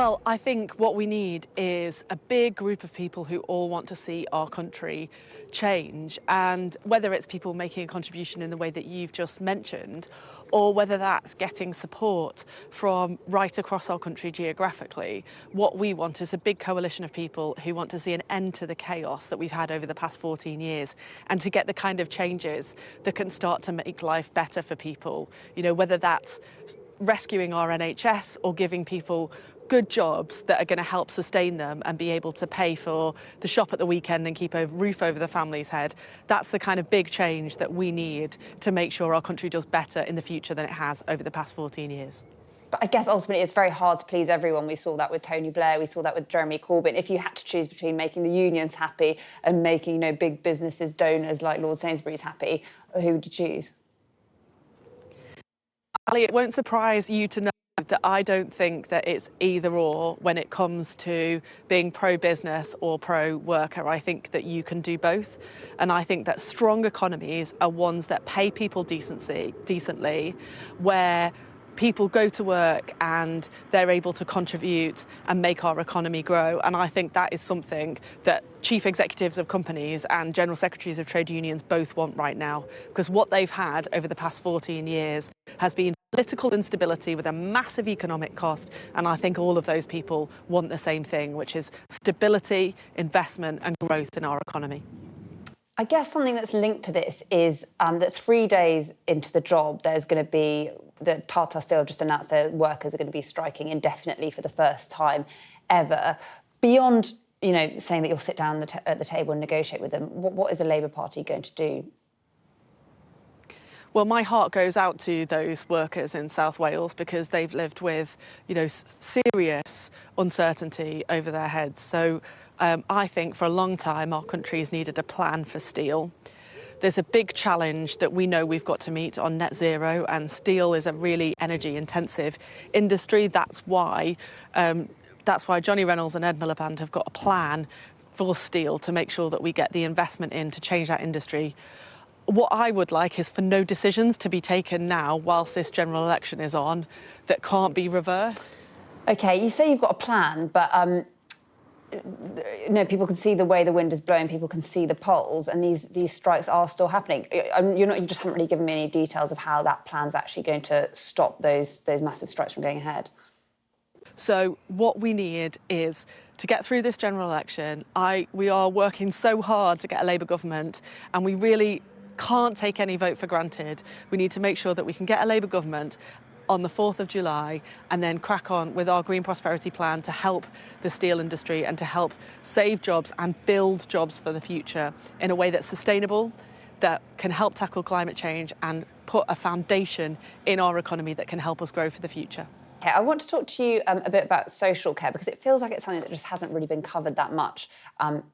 Well, I think what we need is a big group of people who all want to see our country change, and whether it's people making a contribution in the way that you've just mentioned, or whether that's getting support from right across our country geographically, what we want is a big coalition of people who want to see an end to the chaos that we've had over the past 14 years and to get the kind of changes that can start to make life better for people, whether that's rescuing our NHS or giving people good jobs that are going to help sustain them and be able to pay for the shop at the weekend and keep a roof over the family's head. That's the kind of big change that we need to make sure our country does better in the future than it has over the past 14 years. But I guess ultimately it's very hard to please everyone. We saw that with Tony Blair, we saw that with Jeremy Corbyn. If you had to choose between making the unions happy and making, big businesses, donors like Lord Sainsbury's happy, who would you choose? Ali, it won't surprise you to know that I don't think that it's either or when it comes to being pro-business or pro-worker. I think that you can do both. And I think that strong economies are ones that pay people decently, where people go to work and they're able to contribute and make our economy grow. And I think that is something that chief executives of companies and general secretaries of trade unions both want right now, because what they've had over the past 14 years has been political instability with a massive economic cost. And I think all of those people want the same thing, which is stability, investment and growth in our economy. I guess something that's linked to this is that 3 days into the job, there's going to be the Tata Steel just announced their workers are going to be striking indefinitely for the first time ever. Beyond, saying that you'll sit down at the table and negotiate with them, what is the Labour Party going to do? Well, my heart goes out to those workers in South Wales because they've lived with, serious uncertainty over their heads. So I think for a long time our country's needed a plan for steel. There's a big challenge that we know we've got to meet on net zero, and steel is a really energy intensive industry. That's why Johnny Reynolds and Ed Miliband have got a plan for steel to make sure that we get the investment in to change that industry. What I would like is for no decisions to be taken now whilst this general election is on that can't be reversed. OK, you say you've got a plan, but people can see the way the wind is blowing, people can see the polls, and these strikes are still happening. You just haven't really given me any details of how that plan's actually going to stop those massive strikes from going ahead. So what we need is to get through this general election. We are working so hard to get a Labour government, and we really can't take any vote for granted. We need to make sure that we can get a Labour government on the 4th of July and then crack on with our Green Prosperity Plan to help the steel industry and to help save jobs and build jobs for the future in a way that's sustainable, that can help tackle climate change and put a foundation in our economy that can help us grow for the future. Okay, I want to talk to you a bit about social care, because it feels like it's something that just hasn't really been covered that much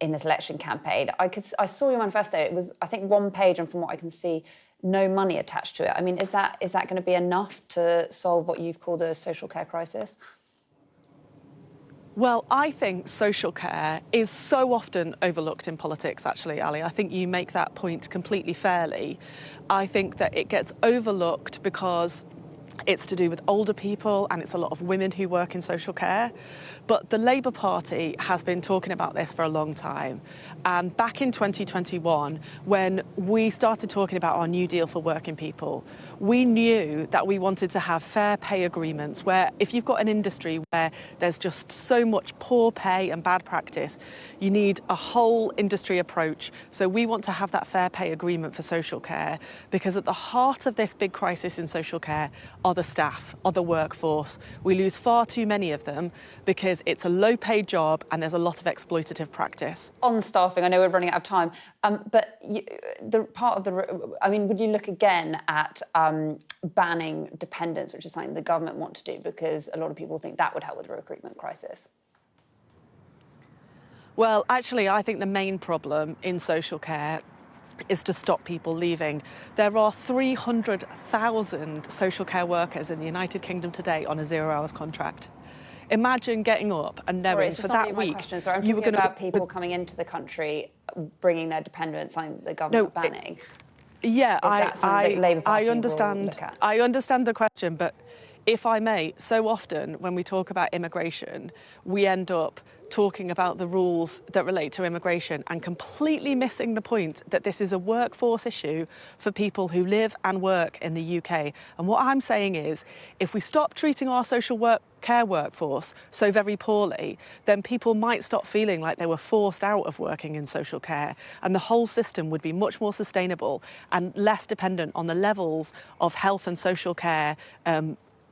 in this election campaign. I saw your manifesto. It was, I think, one page, and from what I can see, no money attached to it. I mean, is that going to be enough to solve what you've called a social care crisis? Well, I think social care is so often overlooked in politics, actually, Ali. I think you make that point completely fairly. I think that it gets overlooked because it's to do with older people and it's a lot of women who work in social care. But the Labour Party has been talking about this for a long time. And back in 2021, when we started talking about our New Deal for working people, we knew that we wanted to have fair pay agreements where if you've got an industry where there's just so much poor pay and bad practice, you need a whole industry approach. So we want to have that fair pay agreement for social care, because at the heart of this big crisis in social care are the staff, are the workforce. We lose far too many of them because it's a low-paid job and there's a lot of exploitative practice. On staffing, I know we're running out of time, but would you look again at banning dependents, which is something the government want to do, because a lot of people think that would help with the recruitment crisis? Well, actually, I think the main problem in social care is to stop people leaving. There are 300,000 social care workers in the United Kingdom today on a 0 hours contract. Imagine getting up and knowing for that week you were going to people coming into the country, bringing their dependents, something the government banning. Yeah, I understand. I understand the question, but if I may, so often when we talk about immigration, we end up talking about the rules that relate to immigration and completely missing the point that this is a workforce issue for people who live and work in the UK. And what I'm saying is, if we stop treating our social care workforce so very poorly, then people might stop feeling like they were forced out of working in social care, and the whole system would be much more sustainable and less dependent on the levels of health and social care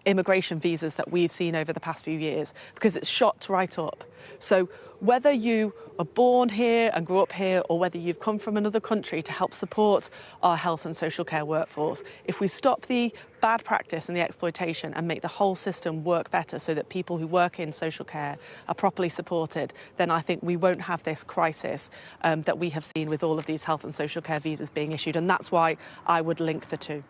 immigration visas that we've seen over the past few years, because it's shot right up. So whether you are born here and grew up here, or whether you've come from another country to help support our health and social care workforce, if we stop the bad practice and the exploitation and make the whole system work better so that people who work in social care are properly supported, then I think we won't have this crisis that we have seen with all of these health and social care visas being issued. And that's why I would link the two.